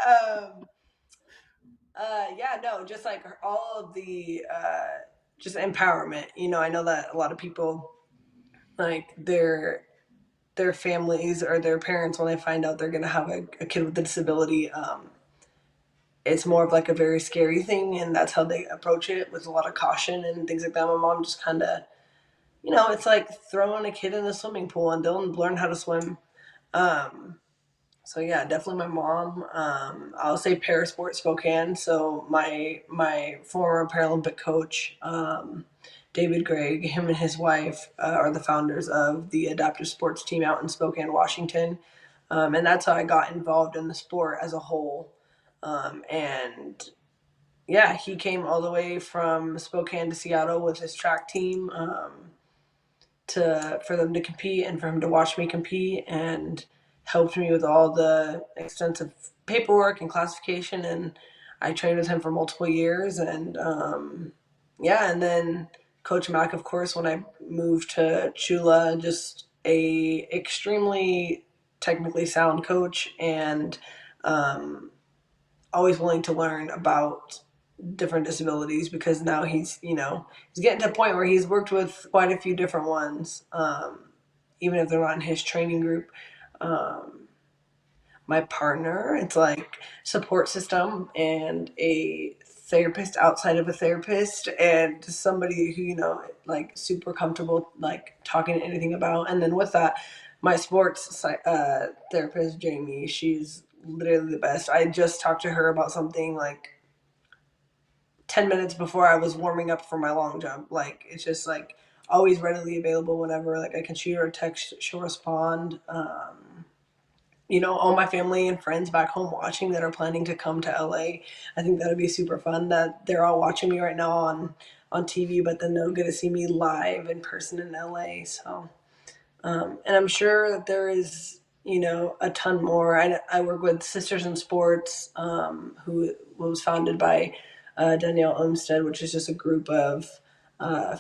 um, yeah, no, just like all of the just empowerment. I know that a lot of people like their families or their parents when they find out they're gonna have a kid with a disability. It's more of like a very scary thing, and that's how they approach it with a lot of caution and things like that. My mom just kind of, it's like throwing a kid in a swimming pool and they'll learn how to swim. Um, So yeah, definitely my mom. I'll say Parasport Spokane. So my former Paralympic coach, David Gregg, him and his wife are the founders of the adaptive sports team out in Spokane, Washington, and that's how I got involved in the sport as a whole. And yeah, he came all the way from Spokane to Seattle with his track team to for them to compete and for him to watch me compete and helped me with all the extensive paperwork and classification. And I trained with him for multiple years. And yeah, and then Coach Mack, of course, when I moved to Chula, just a extremely technically sound coach and um, always willing to learn about different disabilities because now he's getting to a point where he's worked with quite a few different ones, even if they're not in his training group. um, my partner, it's like support system and a therapist outside of a therapist and somebody who like super comfortable like talking anything about. And then with that, my sports therapist Jamie, she's literally the best. I just talked to her about something like 10 minutes before I was warming up for my long jump. Like, it's just like always readily available whenever. Like, I can shoot her a text, she'll respond. All my family and friends back home watching that are planning to come to LA, I think that'd be super fun that they're all watching me right now on TV, but then they'll get to see me live in person in LA. So, and I'm sure that there is, a ton more. I work with Sisters in Sports, who was founded by Danielle Olmstead, which is just a group of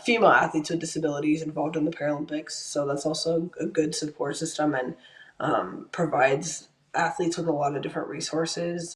female athletes with disabilities involved in the Paralympics. So that's also a good support system and provides athletes with a lot of different resources.